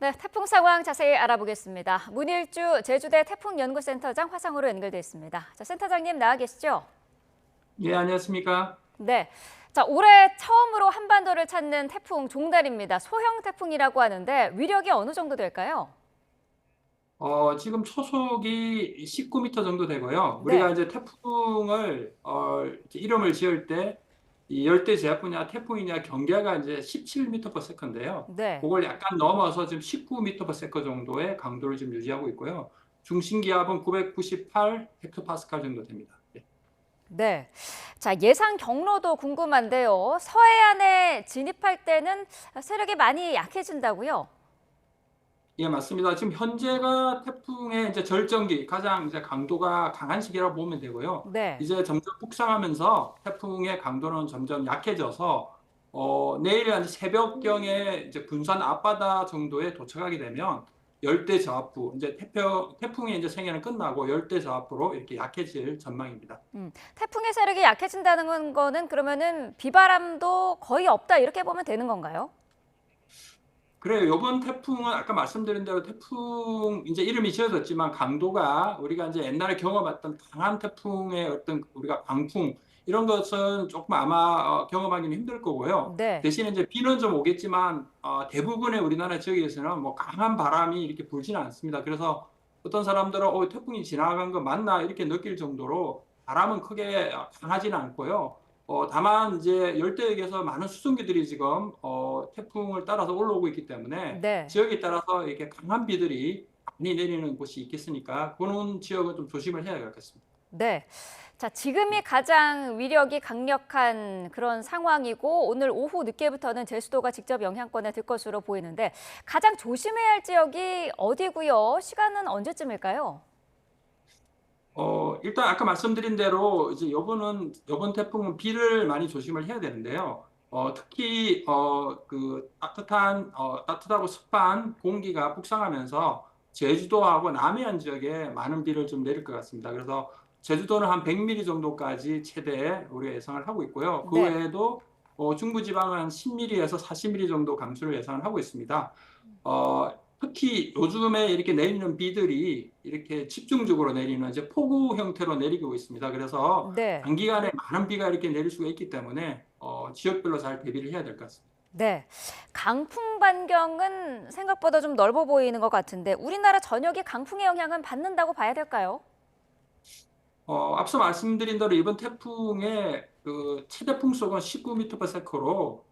네, 태풍 상황 자세히 알아보겠습니다. 문일주 제주대 태풍연구센터장 화상으로 연결돼 있습니다. 자, 센터장님 나와 계시죠? 예, 안녕하십니까? 네. 자, 올해 처음으로 한반도를 찾는 태풍 종달입니다. 소형 태풍이라고 하는데 위력이 어느 정도 될까요? 지금 초속이 19m 정도 되고요. 우리가 네. 이제 태풍을 이제 이름을 지을 때 이 열대 제압부냐 태풍이냐 경계가 이제 17m/s인데요. 네. 그걸 약간 넘어서 지금 19m/s 정도의 강도를 지금 유지하고 있고요. 중심 기압은 998 헥토파스칼 정도 됩니다. 예. 네. 자, 예상 경로도 궁금한데요. 서해안에 진입할 때는 세력이 많이 약해진다고요? 예, 맞습니다. 지금 현재가 태풍의 이제 절정기, 가장 이제 강도가 강한 시기라고 보면 되고요. 네. 이제 점점 북상하면서 태풍의 강도는 점점 약해져서 내일 한 새벽경에 이제 군산 앞바다 정도에 도착하게 되면 열대 저압부, 이제 태풍의 이제 생애는 끝나고 열대 저압부로 이렇게 약해질 전망입니다. 태풍의 세력이 약해진다는 거는 그러면은 비바람도 거의 없다 이렇게 보면 되는 건가요? 그래요. 이번 태풍은 아까 말씀드린 대로 태풍 이제 이름이 지어졌지만 강도가 우리가 이제 옛날에 경험했던 강한 태풍의 어떤 우리가 광풍 이런 것은 조금 아마 경험하기는 힘들 거고요. 네. 대신에 이제 비는 좀 오겠지만 대부분의 우리나라 지역에서는 뭐 강한 바람이 이렇게 불지는 않습니다. 그래서 어떤 사람들은 태풍이 지나간 거 맞나 이렇게 느낄 정도로 바람은 크게 강하지는 않고요. 다만 이제 열대역에서 많은 수증기들이 지금 태풍을 따라서 올라오고 있기 때문에 네. 지역에 따라서 이렇게 강한 비들이 많이 내리는 곳이 있겠으니까 그런 지역은 좀 조심을 해야 겠습니다. 네. 자, 지금이 가장 위력이 강력한 그런 상황이고 오늘 오후 늦게부터는 제주도가 직접 영향권에 들 것으로 보이는데 가장 조심해야 할 지역이 어디고요? 시간은 언제쯤일까요? 일단 아까 말씀드린 대로 이제 요번 태풍은 비를 많이 조심을 해야 되는데요. 특히 그 따뜻하고 습한 공기가 북상하면서 제주도하고 남해안 지역에 많은 비를 좀 내릴 것 같습니다. 그래서 제주도는 한 100mm 정도까지 최대 우리가 예상을 하고 있고요. 그 네. 외에도 중부지방은 한 10mm에서 40mm 정도 감소를 예상을 하고 있습니다. 특히 요즘에 이렇게 내리는 비들이 이렇게 집중적으로 내리는 이제 폭우 형태로 내리고 있습니다. 그래서 네. 단기간에 많은 비가 이렇게 내릴 수가 있기 때문에 지역별로 잘 대비를 해야 될 것 같습니다. 네. 강풍 반경은 생각보다 좀 넓어 보이는 것 같은데 우리나라 전역이 강풍의 영향은 받는다고 봐야 될까요? 앞서 말씀드린 대로 이번 태풍의 그 최대 풍속은 19m/s로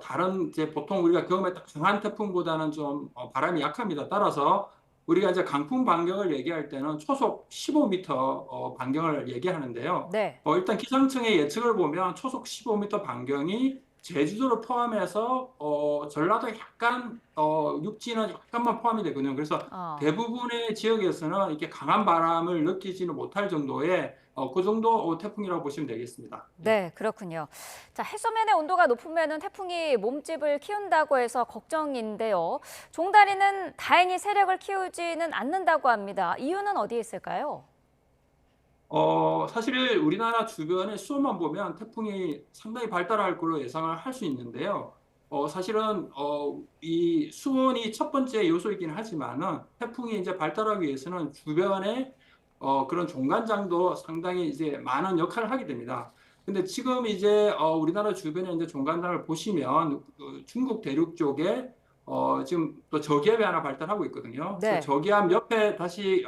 다른 이제 보통 우리가 경험했던 강한 태풍보다는 좀 바람이 약합니다. 따라서 우리가 이제 강풍 반경을 얘기할 때는 초속 15m 반경을 얘기하는데요. 네. 일단 기상청의 예측을 보면 초속 15m 반경이 제주도를 포함해서 전라도 약간 육지는 약간만 포함이 되거든요. 그래서 어. 대부분의 지역에서는 이렇게 강한 바람을 느끼지는 못할 정도의 그 정도 태풍이라고 보시면 되겠습니다. 예. 네, 그렇군요. 자, 해수면의 온도가 높으면은 태풍이 몸집을 키운다고 해서 걱정인데요. 종다리는 다행히 세력을 키우지는 않는다고 합니다. 이유는 어디에 있을까요? 사실 우리나라 주변의 수온만 보면 태풍이 상당히 발달할 걸로 예상을 할 수 있는데요. 사실은 이 수온이 첫 번째 요소이긴 하지만은 태풍이 이제 발달하기 위해서는 주변에 그런 종간장도 상당히 이제 많은 역할을 하게 됩니다. 근데 지금 이제 우리나라 주변에 이제 종간장을 보시면 중국 대륙 쪽에 지금 또 저기압이 하나 발달하고 있거든요. 그래서 네. 저기압 옆에 다시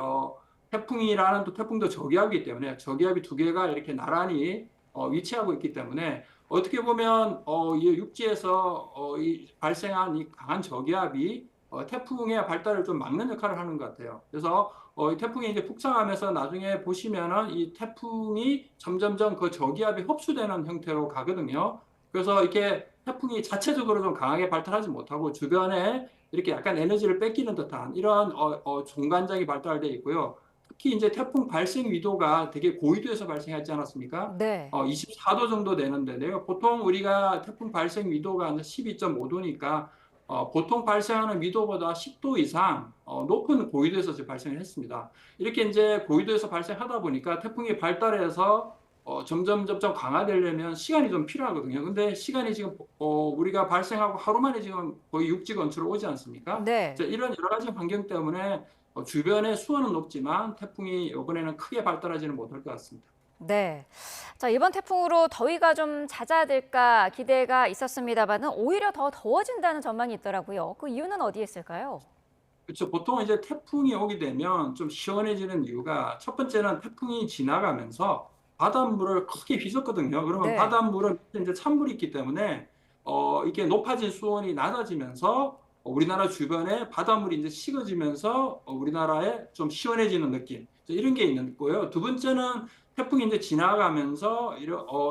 태풍이라는 또 태풍도 저기압이기 때문에 저기압이 두 개가 이렇게 나란히 위치하고 있기 때문에 어떻게 보면 이 육지에서 이 발생한 이 강한 저기압이 태풍의 발달을 좀 막는 역할을 하는 것 같아요. 그래서 이 태풍이 이제 북상하면서 나중에 보시면은 이 태풍이 점점점 그 저기압이 흡수되는 형태로 가거든요. 그래서 이렇게 태풍이 자체적으로 좀 강하게 발달하지 못하고 주변에 이렇게 약간 에너지를 뺏기는 듯한 이런 종간장이 발달돼 있고요. 특히 이제 태풍 발생 위도가 되게 고위도에서 발생하지 않았습니까? 네. 24도 정도 되는데요. 보통 우리가 태풍 발생 위도가 12.5도니까 보통 발생하는 위도보다 10도 이상 높은 고위도에서 발생을 했습니다. 이렇게 이제 고위도에서 발생하다 보니까 태풍이 발달해서 점점 강화되려면 시간이 좀 필요하거든요. 근데 시간이 지금 우리가 발생하고 하루 만에 지금 거의 육지 근처로 오지 않습니까? 네. 자, 이런 여러 가지 환경 때문에 주변의 수온은 높지만 태풍이 이번에는 크게 발달하지는 못할 것 같습니다. 네. 자, 이번 태풍으로 더위가 좀 잦아들까 기대가 있었습니다만은 오히려 더 더워진다는 전망이 있더라고요. 그 이유는 어디에 있을까요? 그렇죠. 보통 이제 태풍이 오게 되면 좀 시원해지는 이유가 첫 번째는 태풍이 지나가면서 바닷물을 크게 휘젓거든요. 그러면 네. 바닷물은 이제 찬물이 있기 때문에 이게 높아진 수온이 낮아지면서 우리나라 주변에 바닷물이 이제 식어지면서 우리나라에 좀 시원해지는 느낌. 이런 게 있는 거예요. 두 번째는 태풍이 이제 지나가면서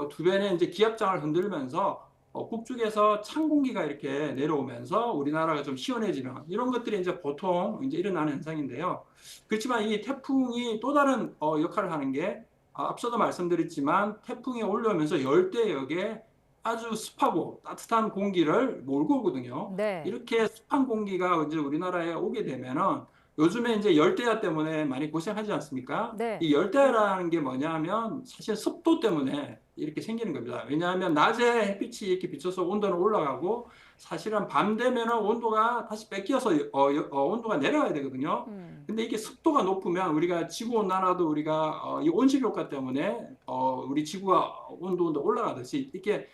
주변에 이제 기압장을 흔들면서 북쪽에서 찬 공기가 이렇게 내려오면서 우리나라가 좀 시원해지는 이런 것들이 이제 보통 이제 일어나는 현상인데요. 그렇지만 이 태풍이 또 다른 역할을 하는 게 앞서도 말씀드렸지만 태풍이 올라오면서 열대역에 아주 습하고 따뜻한 공기를 몰고 오거든요. 네. 이렇게 습한 공기가 이제 우리나라에 오게 되면은 요즘에 이제 열대야 때문에 많이 고생하지 않습니까? 네. 이 열대야라는 게 뭐냐면 사실 습도 때문에 이렇게 생기는 겁니다. 왜냐하면 낮에 햇빛이 이렇게 비쳐서 온도는 올라가고 사실은 밤 되면은 온도가 다시 뺏겨서 온도가 내려가야 되거든요. 음. 근데 이게 습도가 높으면 우리가 지구 온난화도 우리가 이 온실 효과 때문에 우리 지구가 온도 올라가듯이 이렇게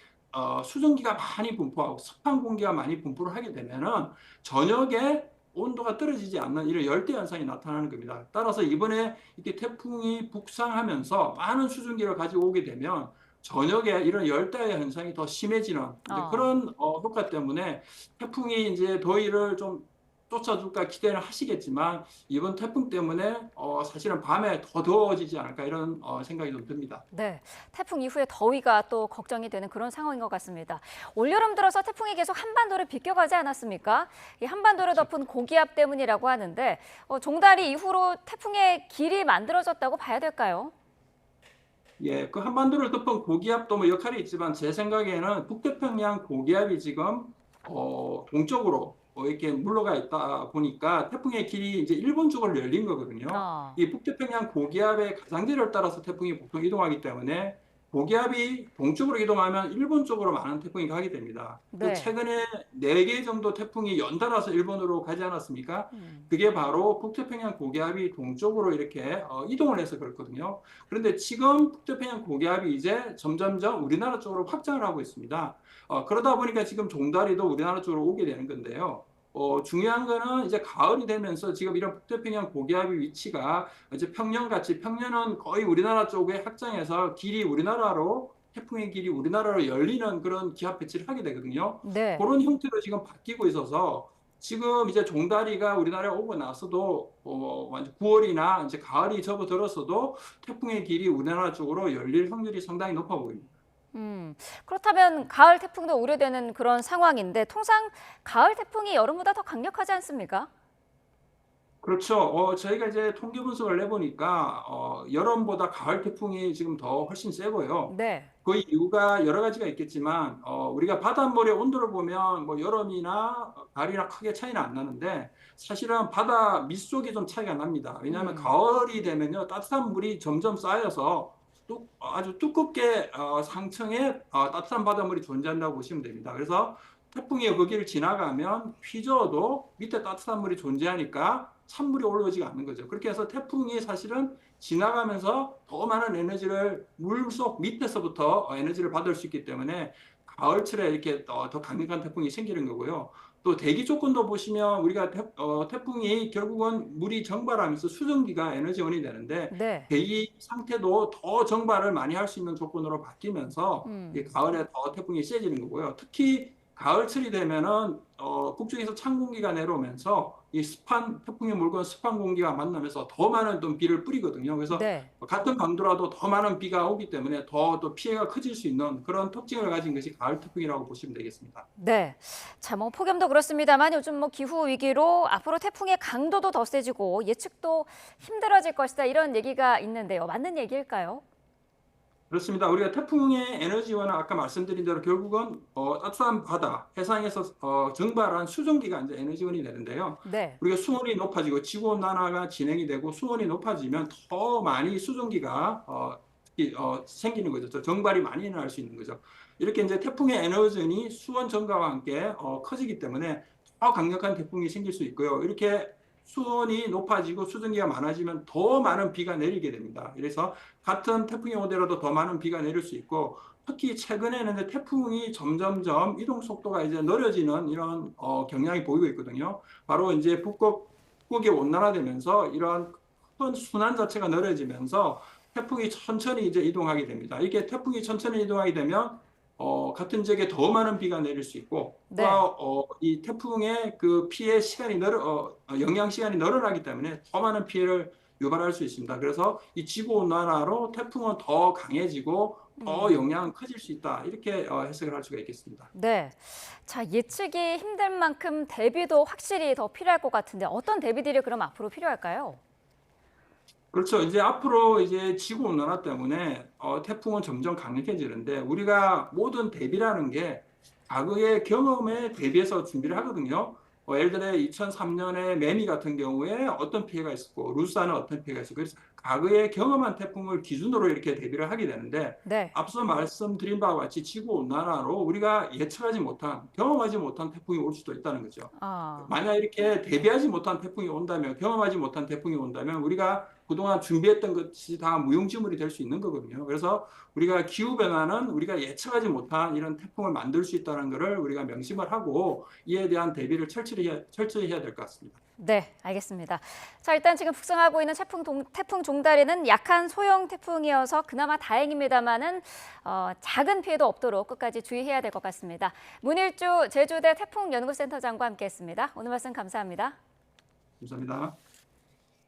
수증기가 많이 분포하고 습한 공기가 많이 분포를 하게 되면은 저녁에 온도가 떨어지지 않는 이런 열대 현상이 나타나는 겁니다. 따라서 이번에 이렇게 태풍이 북상하면서 많은 수증기를 가지고 오게 되면 저녁에 이런 열대 현상이 더 심해지는 이제 어. 그런 효과 때문에 태풍이 이제 더위를 좀 쫓아줄까 기대를 하시겠지만 이번 태풍 때문에 사실은 밤에 더 더워지지 않을까 이런 생각이 좀 듭니다. 네. 태풍 이후에 더위가 또 걱정이 되는 그런 상황인 것 같습니다. 올여름 들어서 태풍이 계속 한반도를 비껴가지 않았습니까? 이 한반도를 덮은 고기압 때문이라고 하는데 종달이 이후로 태풍의 길이 만들어졌다고 봐야 될까요? 예, 그 한반도를 덮은 고기압도 뭐 역할이 있지만 제 생각에는 북태평양 고기압이 지금 동쪽으로 이렇게 물러가 있다 보니까 태풍의 길이 이제 일본 쪽으로 열린 거거든요. 어. 이 북태평양 고기압의 가장자리를 따라서 태풍이 보통 이동하기 때문에 고기압이 동쪽으로 이동하면 일본 쪽으로 많은 태풍이 가게 됩니다. 그 네. 최근에 4개 정도 태풍이 연달아서 일본으로 가지 않았습니까? 음. 그게 바로 북태평양 고기압이 동쪽으로 이렇게 이동을 해서 그렇거든요. 그런데 지금 북태평양 고기압이 이제 점점점 우리나라 쪽으로 확장을 하고 있습니다. 그러다 보니까 지금 종다리도 우리나라 쪽으로 오게 되는 건데요. 중요한 거는 이제 가을이 되면서 지금 이런 북태평양 고기압의 위치가 이제 평년같이 평년은 거의 우리나라 쪽에 확장해서 길이 우리나라로 태풍의 길이 우리나라로 열리는 그런 기압 배치를 하게 되거든요. 네. 그런 형태로 지금 바뀌고 있어서 지금 이제 종다리가 우리나라에 오고 나서도 완전 9월이나 이제 가을이 접어들었어도 태풍의 길이 우리나라 쪽으로 열릴 확률이 상당히 높아 보입니다. 그렇다면 가을 태풍도 우려되는 그런 상황인데 통상 가을 태풍이 여름보다 더 강력하지 않습니까? 그렇죠. 저희가 이제 통계 분석을 내보니까 여름보다 가을 태풍이 지금 더 훨씬 세고요. 네. 그 이유가 여러 가지가 있겠지만 우리가 바닷물의 온도를 보면 뭐 여름이나 가을이나 크게 차이는 안 나는데 사실은 바다 밑속이 좀 차이가 납니다. 왜냐하면 음. 가을이 되면요 따뜻한 물이 점점 쌓여서 아주 두껍게 상층에 따뜻한 바닷물이 존재한다고 보시면 됩니다. 그래서 태풍이 거기를 지나가면 휘저어도 밑에 따뜻한 물이 존재하니까 찬물이 올라오지가 않는 거죠. 그렇게 해서 태풍이 사실은 지나가면서 더 많은 에너지를 물속 밑에서부터 에너지를 받을 수 있기 때문에 가을철에 이렇게 더 강력한 태풍이 생기는 거고요. 또 대기 조건도 보시면 우리가 태풍이 결국은 물이 증발하면서 수증기가 에너지원이 되는데 네. 대기 상태도 더 증발을 많이 할 수 있는 조건으로 바뀌면서 이 음. 가을에 더 태풍이 세지는 거고요. 특히 가을철이 되면은 북쪽에서 찬 공기가 내려오면서 이 습한 태풍이 몰고 온 습한 공기가 만나면서 더 많은 또 비를 뿌리거든요. 그래서 네. 같은 강도라도 더 많은 비가 오기 때문에 더 또 피해가 커질 수 있는 그런 특징을 가진 것이 가을 태풍이라고 보시면 되겠습니다. 네. 자, 뭐 폭염도 그렇습니다만 요즘 뭐 기후 위기로 앞으로 태풍의 강도도 더 세지고 예측도 힘들어질 것이다 이런 얘기가 있는데요. 맞는 얘기일까요? 그렇습니다. 우리가 태풍의 에너지원은 아까 말씀드린 대로 결국은 따뜻한 바다, 해상에서 증발한 수증기가 이제 에너지원이 되는데요. 네. 우리가 수온이 높아지고 지구 온난화가 진행이 되고 수온이 높아지면 더 많이 수증기가 생기는 거죠. 정발이 많이 일어날 수 있는 거죠. 이렇게 이제 태풍의 에너지는 수온 증가와 함께 커지기 때문에 더 강력한 태풍이 생길 수 있고요. 이렇게 수온이 높아지고 수증기가 많아지면 더 많은 비가 내리게 됩니다. 그래서 같은 태풍이 오더라도 더 많은 비가 내릴 수 있고, 특히 최근에는 이제 태풍이 점점점 이동 속도가 이제 느려지는 이런 경향이 보이고 있거든요. 바로 이제 북극이 온난화되면서 이런 큰 순환 자체가 느려지면서 태풍이 천천히 이제 이동하게 됩니다. 이게 태풍이 천천히 이동하게 되면 같은 지역에 더 많은 비가 내릴 수 있고, 네. 이 태풍의 그 피해 시간이 영향 시간이 늘어나기 때문에 더 많은 피해를 유발할 수 있습니다. 그래서 이 지구 온난화로 태풍은 더 강해지고 더 영향은 커질 수 있다. 이렇게 해석을 할 수가 있겠습니다. 네. 자, 예측이 힘든 만큼 대비도 확실히 더 필요할 것 같은데 어떤 대비들이 그럼 앞으로 필요할까요? 그렇죠. 이제 앞으로 이제 지구 온난화 때문에 태풍은 점점 강력해지는데, 우리가 모든 대비라는 게 과거의 경험에 대비해서 준비를 하거든요. 예를 들어 2003년에 매미 같은 경우에 어떤 피해가 있었고, 루사는 어떤 피해가 있었고, 그래서 과거에 경험한 태풍을 기준으로 이렇게 대비를 하게 되는데, 네. 앞서 말씀드린 바와 같이 지구 온난화로 우리가 예측하지 못한, 경험하지 못한 태풍이 올 수도 있다는 거죠. 아. 만약 이렇게 대비하지 못한 태풍이 온다면, 경험하지 못한 태풍이 온다면 우리가 그동안 준비했던 것이 다 무용지물이 될 수 있는 거거든요. 그래서 우리가 기후변화는 우리가 예측하지 못한 이런 태풍을 만들 수 있다는 것을 우리가 명심을 하고, 이에 대한 대비를 철저히 해야 될 것 같습니다. 네, 알겠습니다. 자, 일단 지금 북상하고 있는 태풍 종달이는 약한 소형 태풍이어서 그나마 다행입니다만은 작은 피해도 없도록 끝까지 주의해야 될 것 같습니다. 문일주 제주대 태풍연구센터장과 함께했습니다. 오늘 말씀 감사합니다. 감사합니다.